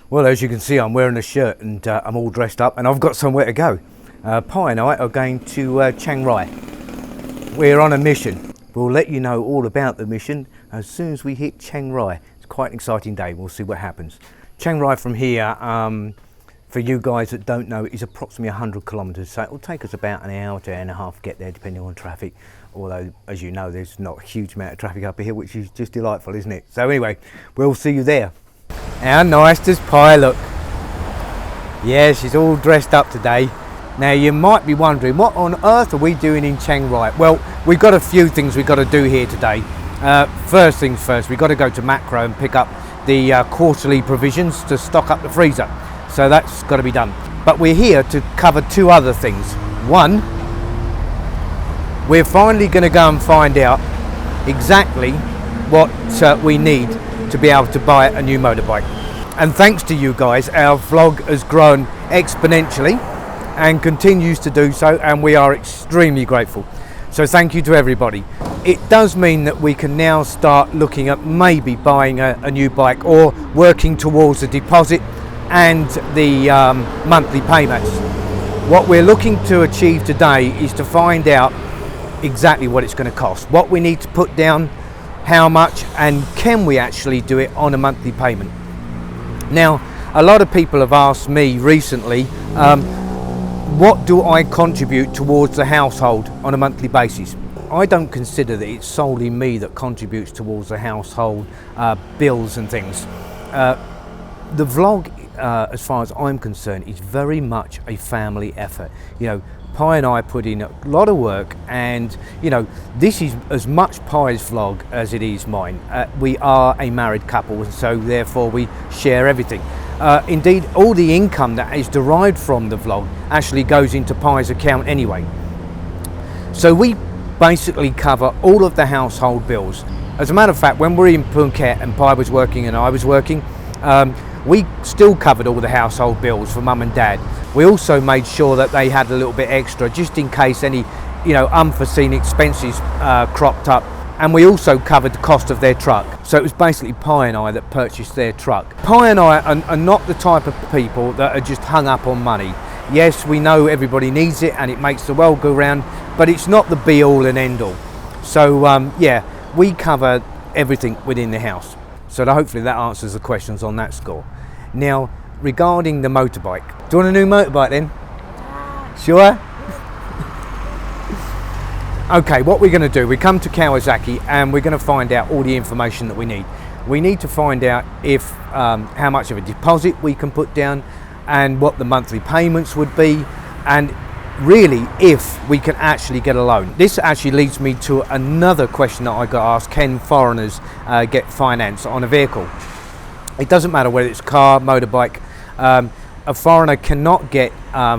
Well, as you can see, I'm wearing a shirt and I'm all dressed up and I've got somewhere to go. Pi and I are going to Chiang Rai. We're on a mission. We'll let you know all about the mission as soon as we hit Chiang Rai. It's quite an exciting day. We'll see what happens. Chiang Rai from here, for you guys that don't know, is approximately 100 kilometres. So it will take us about an hour to an hour and a half to get there, depending on traffic. Although, as you know, there's not a huge amount of traffic up here, which is just delightful, isn't it? So anyway, we'll see you there. How nice does Pi look? Yeah, she's all dressed up today. Now you might be wondering, what on earth are we doing in Chiang Rai? Well, we've got a few things we've got to do here today. First things first, we've got to go to Macro and pick up the quarterly provisions to stock up the freezer. So that's got to be done. But we're here to cover two other things. One, we're finally going to go and find out exactly what we need to be able to buy a new motorbike. And thanks to you guys, our vlog has grown exponentially and continues to do so, and we are extremely grateful. So thank you to everybody. It does mean that we can now start looking at maybe buying a new bike or working towards a deposit and the monthly payments. What we're looking to achieve today is to find out exactly what it's going to cost, what we need to put down, how much, and can we actually do it on a monthly payment. Now, a lot of people have asked me recently, what do I contribute towards the household on a monthly basis? I don't consider that it's solely me that contributes towards the household bills and things. The vlog, as far as I'm concerned, is very much a family effort. You know, Pi and I put in a lot of work, and you know, this is as much Pi's vlog as it is mine. We are a married couple, and so therefore we share everything. Indeed, all the income that is derived from the vlog actually goes into Pi's account anyway. So we basically cover all of the household bills. As a matter of fact, when we were in Phuket and Pi was working and I was working, we still covered all the household bills for mum and dad. We also made sure that they had a little bit extra just in case any, you know, unforeseen expenses cropped up. And we also covered the cost of their truck. So it was basically Pi and I that purchased their truck. Pi and I are not the type of people that are just hung up on money. Yes, we know everybody needs it and it makes the world go round, but it's not the be all and end all. So yeah, we cover everything within the house. So hopefully that answers the questions on that score. Now, regarding the motorbike, do you want a new motorbike then? Sure? Okay, what we're going to do, we come to Kawasaki and we're going to find out all the information that we need. We need to find out if how much of a deposit we can put down and what the monthly payments would be, and really if we can actually get a loan. This actually leads me to another question that I got asked: can foreigners get finance on a vehicle? It doesn't matter whether it's car, motorbike. A foreigner cannot get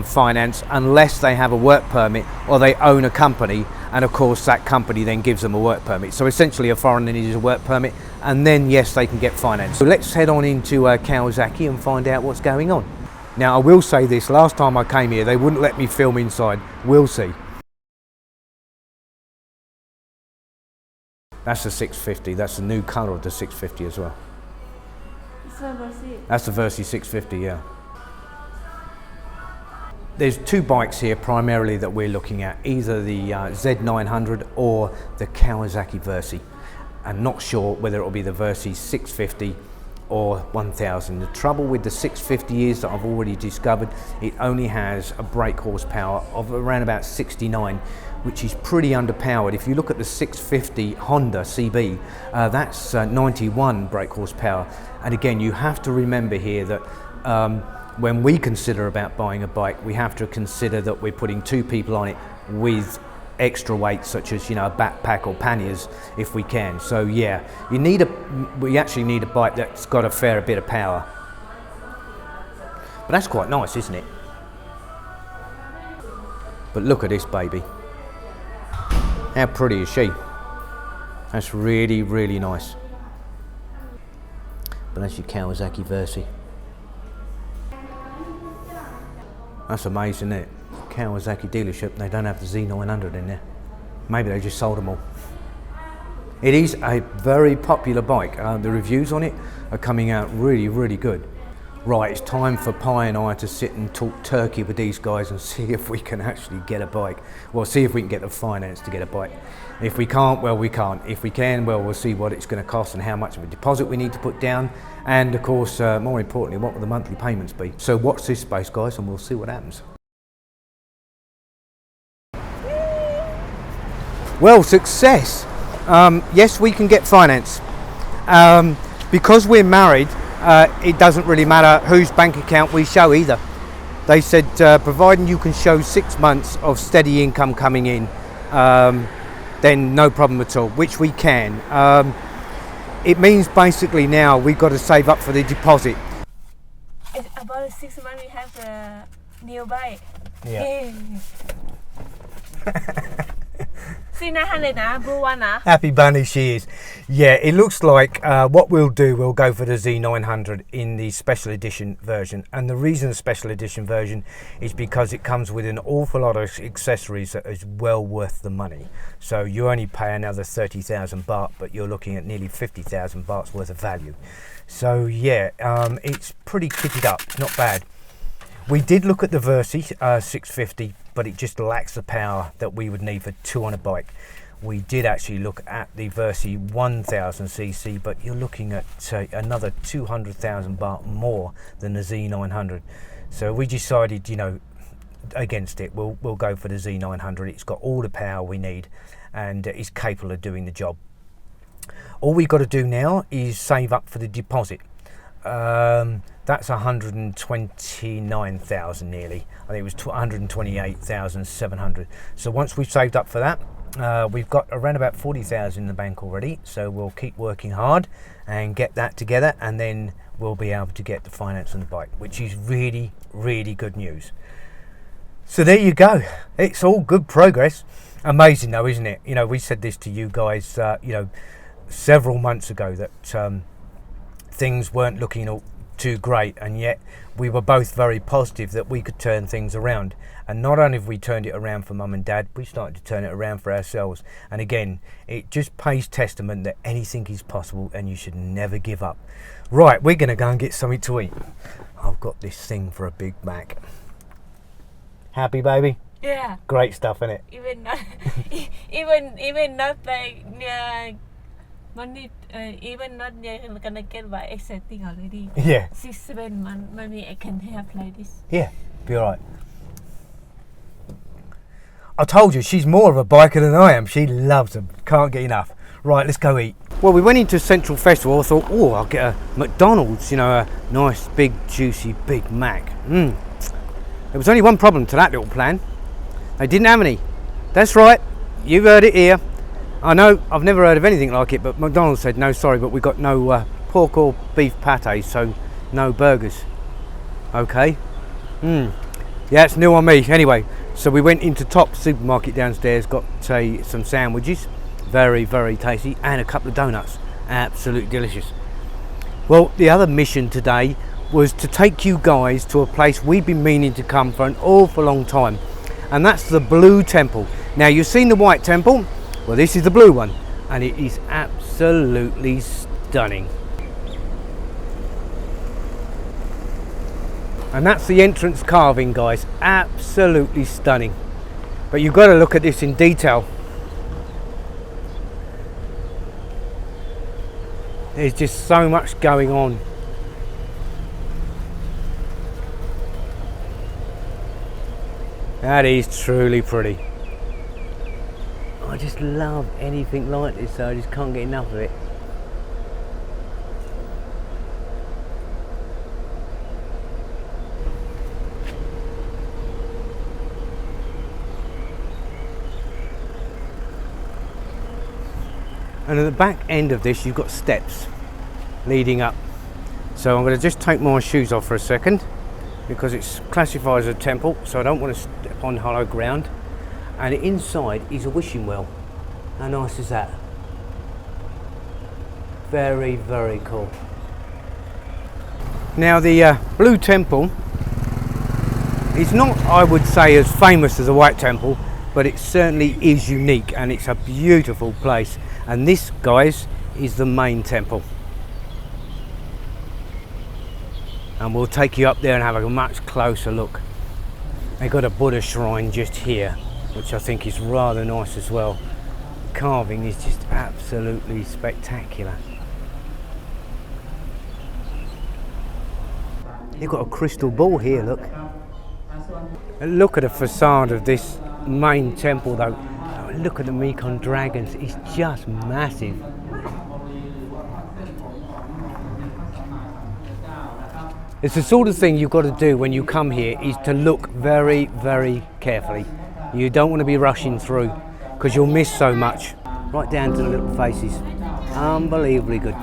finance unless they have a work permit or they own a company, and of course that company then gives them a work permit. So essentially a foreigner needs a work permit, and then yes, they can get finance. So let's head on into Kawasaki and find out what's going on. Now I will say this, last time I came here they wouldn't let me film inside. We'll see. That's the 650, that's the new colour of the 650 as well. That's the Versi 650, yeah. There's two bikes here primarily that we're looking at, either the Z900 or the Kawasaki Versi. I'm not sure whether it will be the Versi 650 or 1000. The trouble with the 650 is that I've already discovered it only has a brake horsepower of around about 69, which is pretty underpowered. If you look at the 650 Honda CB, that's 91 brake horsepower. And again, you have to remember here that when we consider about buying a bike, we have to consider that we're putting two people on it with extra weight, such as, you know, a backpack or panniers if we can. So yeah, we actually need a bike that's got a fair bit of power. But that's quite nice, isn't it? But look at this baby. How pretty is she? That's really, really nice. But that's your Kawasaki Versi. That's amazing, isn't it? Kawasaki dealership, they don't have the Z900 in there. Maybe they just sold them all. It is a very popular bike. The reviews on it are coming out really, really good. Right, it's time for Pi and I to sit and talk turkey with these guys and see if we can actually get a bike. Well, see if we can get the finance to get a bike. If we can't, well, we can't. If we can, well, we'll see what it's going to cost and how much of a deposit we need to put down. And of course, more importantly, what will the monthly payments be? So watch this space, guys, and we'll see what happens. Well, success. Yes, we can get finance. Because we're married, it doesn't really matter whose bank account we show either. They said providing you can show 6 months of steady income coming in, then no problem at all, which we can. It means basically now we've got to save up for the deposit. About 6 months we have a new bike. Yeah. Blue one. Happy bunny she is. Yeah, it looks like what we'll do, we'll go for the Z900 in the special edition version. And the reason the special edition version is because it comes with an awful lot of accessories that is well worth the money. So you only pay another 30,000 baht, but you're looking at nearly 50,000 bahts worth of value. So yeah, it's pretty kitted up, not bad. We did look at the Versi 650, but it just lacks the power that we would need for 200 bike. We did actually look at the Versi 1000cc, but you're looking at another 200,000 baht more than the Z900. So we decided, you know, against it. We'll go for the Z900. It's got all the power we need and is capable of doing the job. All we've got to do now is save up for the deposit. That's 129,000 nearly. I think it was 128,700. So once we've saved up for that, we've got around about 40,000 in the bank already. So we'll keep working hard and get that together, and then we'll be able to get the finance on the bike, which is really, really good news. So there you go. It's all good progress. Amazing though, isn't it? You know, we said this to you guys, you know, several months ago that things weren't looking too great, and yet we were both very positive that we could turn things around. And not only have we turned it around for mum and dad, we started to turn it around for ourselves. And again, it just pays testament that anything is possible and you should never give up. Right, we're going to go and get something to eat. I've got this thing for a Big Mac. Happy, baby? Yeah. Great stuff, innit? Even not, even not like money. Even not gonna get by exciting already. Yeah. 6-7 months, maybe I can have like this. Yeah, be alright. I told you, she's more of a biker than I am. She loves them. Can't get enough. Right, let's go eat. Well, we went into Central Festival. I thought, oh, I'll get a McDonald's, you know, a nice, big, juicy Big Mac. There was only one problem to that little plan. They didn't have any. That's right. You've heard it here. I know, I've never heard of anything like it, but McDonald's said, no, sorry, but we got no pork or beef pate, so no burgers. Okay. Yeah, it's new on me. Anyway, so we went into Top Supermarket downstairs, got some sandwiches, very, very tasty, and a couple of donuts. Absolutely delicious. Well, the other mission today was to take you guys to a place we've been meaning to come for an awful long time, and that's the Blue Temple. Now, you've seen the White Temple. Well, this is the blue one, and it is absolutely stunning. And that's the entrance carving, guys. Absolutely stunning. But you've got to look at this in detail. There's just so much going on. That is truly pretty. I just love anything like this, so I just can't get enough of it. And at the back end of this, you've got steps leading up. So I'm going to just take my shoes off for a second, because it's classified as a temple, so I don't want to step on hollow ground. And inside is a wishing well. How nice is that? Very, very cool. Now the Blue Temple is not, I would say, as famous as the White Temple, but it certainly is unique, and it's a beautiful place. And this, guys, is the main temple. and we'll take you up there and have a much closer look. They've got a Buddha shrine just here, which I think is rather nice as well. The carving is just absolutely spectacular. You've got a crystal ball here, look. And look at the facade of this main temple though. Look at the Mekong dragons, it's just massive. It's the sort of thing you've got to do when you come here, is to look very, very carefully. You don't want to be rushing through because you'll miss so much. Right down to the little faces. Unbelievably good.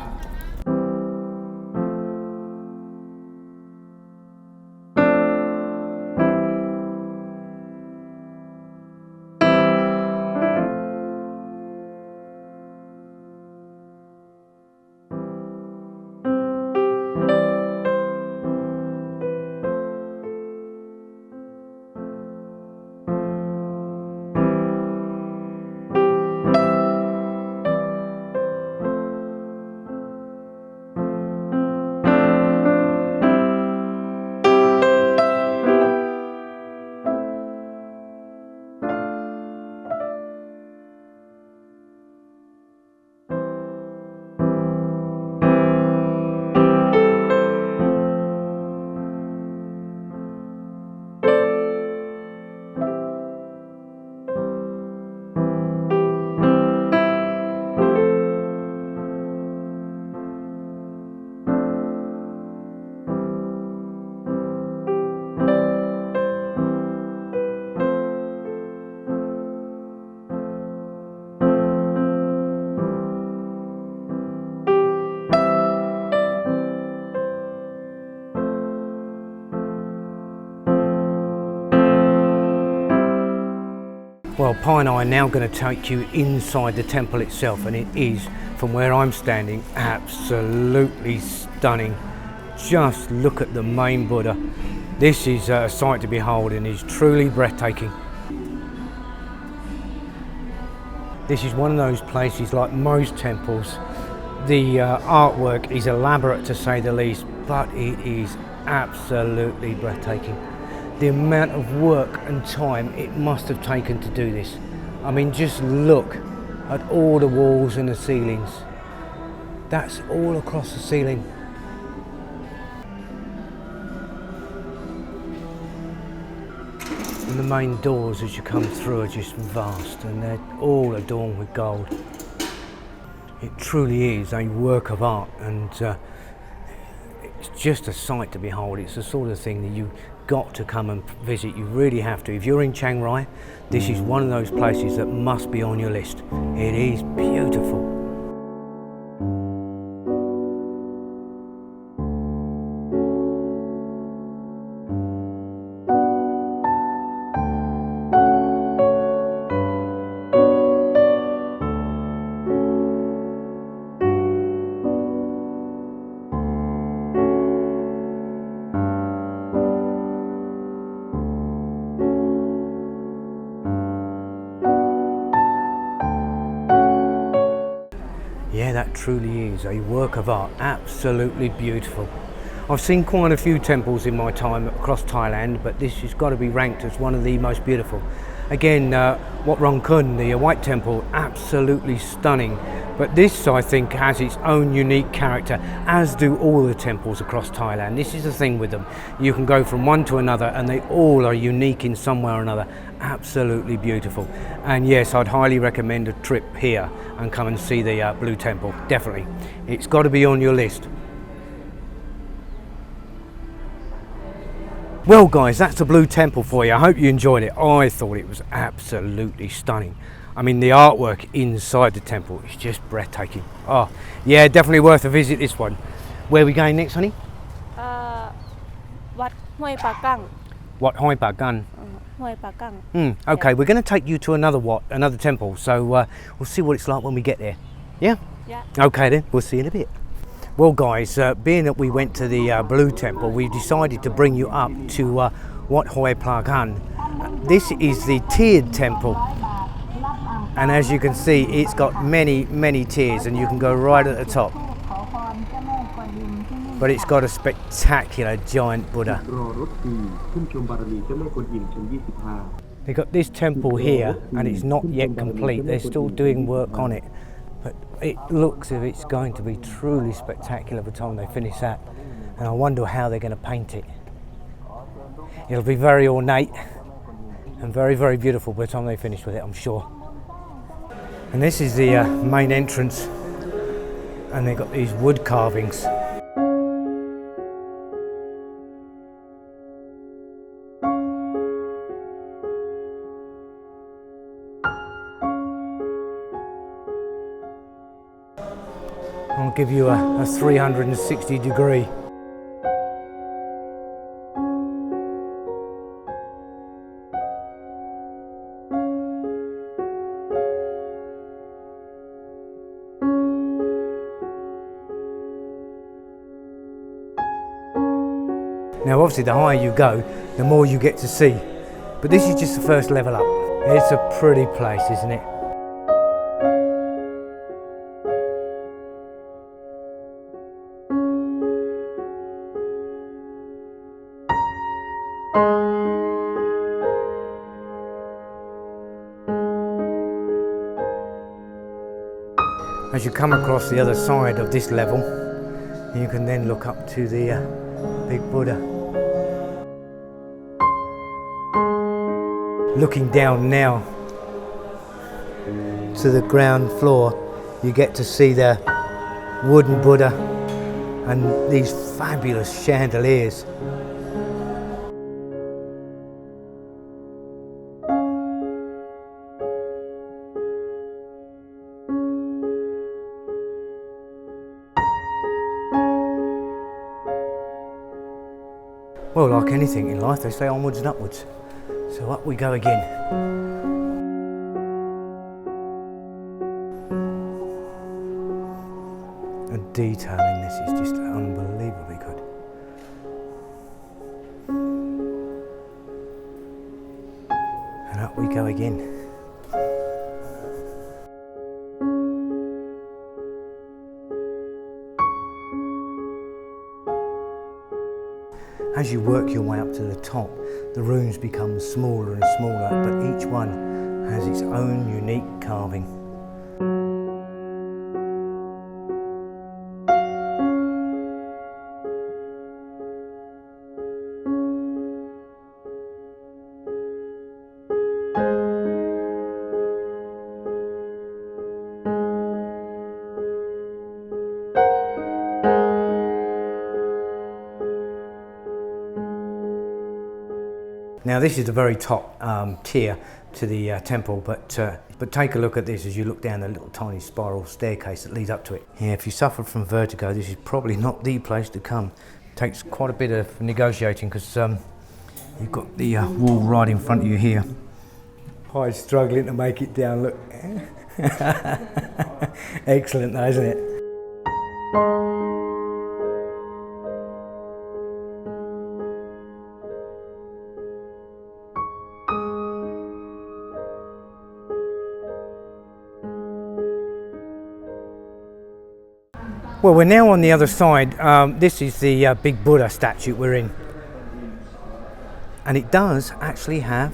Well, Pi and I are now going to take you inside the temple itself, and it is, from where I'm standing, absolutely stunning. Just look at the main Buddha. This is a sight to behold and is truly breathtaking. This is one of those places, like most temples, the artwork is elaborate to say the least, but it is absolutely breathtaking. The amount of work and time it must have taken to do this. I mean, just look at all the walls and the ceilings. That's all across the ceiling. And the main doors as you come through are just vast, and they're all adorned with gold. It truly is a work of art, and it's just a sight to behold. It's the sort of thing that you got to come and visit. You really have to. If you're in Chiang Rai, this is one of those places that must be on your list. It is beautiful. Yeah, that truly is a work of art, absolutely beautiful. I've seen quite a few temples in my time across Thailand, but this has got to be ranked as one of the most beautiful. Again, Wat Huay, the White Temple, absolutely stunning. But this, I think, has its own unique character, as do all the temples across Thailand. This is the thing with them. You can go from one to another and they all are unique in some way or another. Absolutely beautiful. And yes, I'd highly recommend a trip here and come and see the Blue Temple, definitely. It's got to be on your list. Well guys, that's the Blue Temple for you. I hope you enjoyed it. I thought it was absolutely stunning. I mean, the artwork inside the temple is just breathtaking. Oh, yeah, definitely worth a visit, this one. Where are we going next, honey? Wat Huay Plakang. Wat Huay Plakang. Huay Plakang. Okay, Yeah. we're going to take you to another temple, so we'll see what it's like when we get there. Yeah? Yeah. Okay then, we'll see you in a bit. Well guys, being that we went to the Blue Temple, we decided to bring you up to Wat Huay Plakang. This is the tiered temple. And as you can see, it's got many tiers, and you can go right at the top. but it's got a spectacular giant Buddha. รอรถฟรีขึ้นชมบารมีเจ้าแม่กวนอิมชั้น They've got this temple here and it's not yet complete. They're still doing work on it, but it looks as if it's going to be truly spectacular by the time they finish that, and I wonder how they're going to paint it. It'll be very ornate and very, very beautiful by the time they finish with it, I'm sure. And this is the main entrance, and they've got these wood carvings. I'll give you a 360 degree. Now obviously the higher you go, the more you get to see. But this is just the first level up. It's a pretty place, isn't it? As you come across the other side of this level, you can then look up to the big Buddha. Looking down now to the ground floor, you get to see the wooden Buddha and these fabulous chandeliers. Well, like anything in life, they say onwards and upwards. So up we go again. The detail in this is just unbelievably good. And up we go again. As you work your way up to the top, the rooms become smaller and smaller, but each one has its own unique carving. Now this is the very top tier to the temple, but take a look at this as you look down the little tiny spiral staircase that leads up to it. Yeah, if you suffer from vertigo, this is probably not the place to come. It takes quite a bit of negotiating because you've got the wall right in front of you here. Pi's struggling to make it down, look. Excellent though, isn't it? Well, we're now on the other side. This is the big Buddha statue we're in. And it does actually have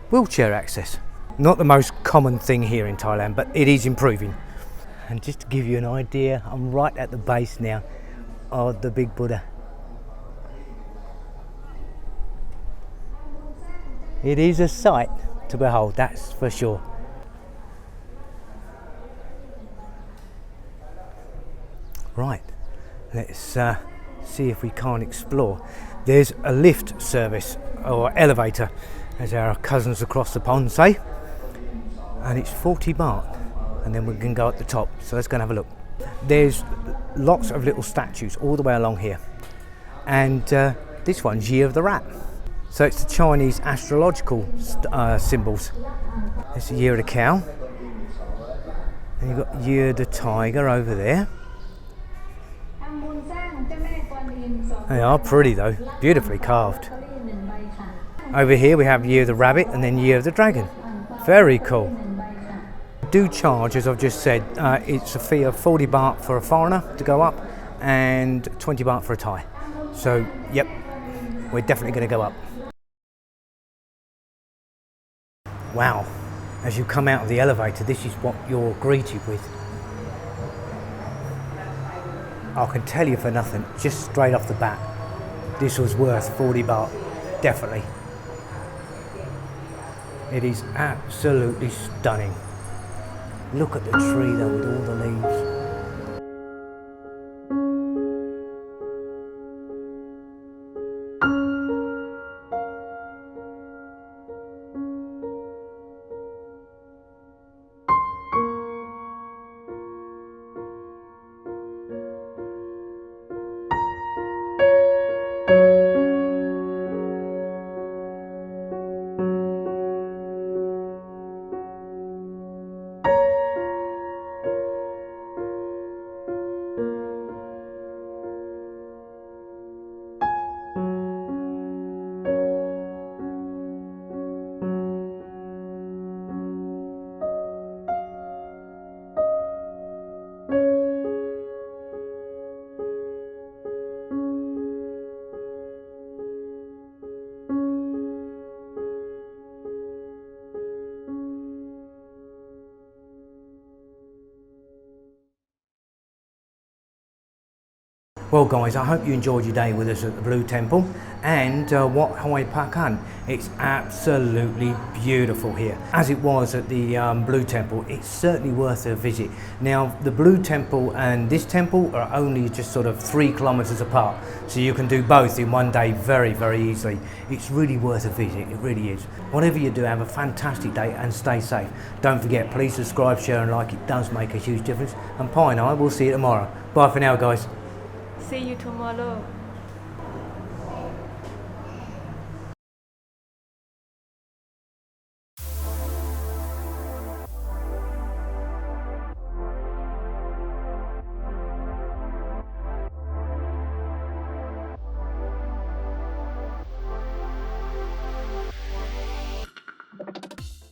wheelchair access. Not the most common thing here in Thailand, but it is improving. And just to give you an idea, I'm right at the base now of the big Buddha. It is a sight to behold, that's for sure. Right, let's see if we can't explore. There's a lift service or elevator, as our cousins across the pond say, and it's 40 baht, and then we can go at the top. So let's go and have a look. There's lots of little statues all the way along here, and this one's Year of the Rat. So it's the Chinese astrological symbols. There's the Year of the Cow, and you've got Year of the Tiger over there. They are pretty though, beautifully carved. Over here we have Year of the Rabbit and then Year of the Dragon. Very cool. Do charge, as I've just said, it's a fee of 40 baht for a foreigner to go up, and 20 baht for a Thai. So, yep, we're definitely going to go up. Wow, as you come out of the elevator, this is what you're greeted with. I can tell you for nothing, just straight off the bat, this was worth 40 baht, definitely. It is absolutely stunning. Look at the tree though with all the leaves. Well guys, I hope you enjoyed your day with us at the Blue Temple and Wat Huay Plakang. It's absolutely beautiful here. As it was at the Blue Temple, it's certainly worth a visit. Now the Blue Temple and this temple are only just sort of 3 kilometers apart, so you can do both in one day very, very easily. It's really worth a visit, it really is. Whatever you do, have a fantastic day and stay safe. Don't forget, please subscribe, share and like, it does make a huge difference. And Pi and I will see you tomorrow. Bye for now guys. See you tomorrow.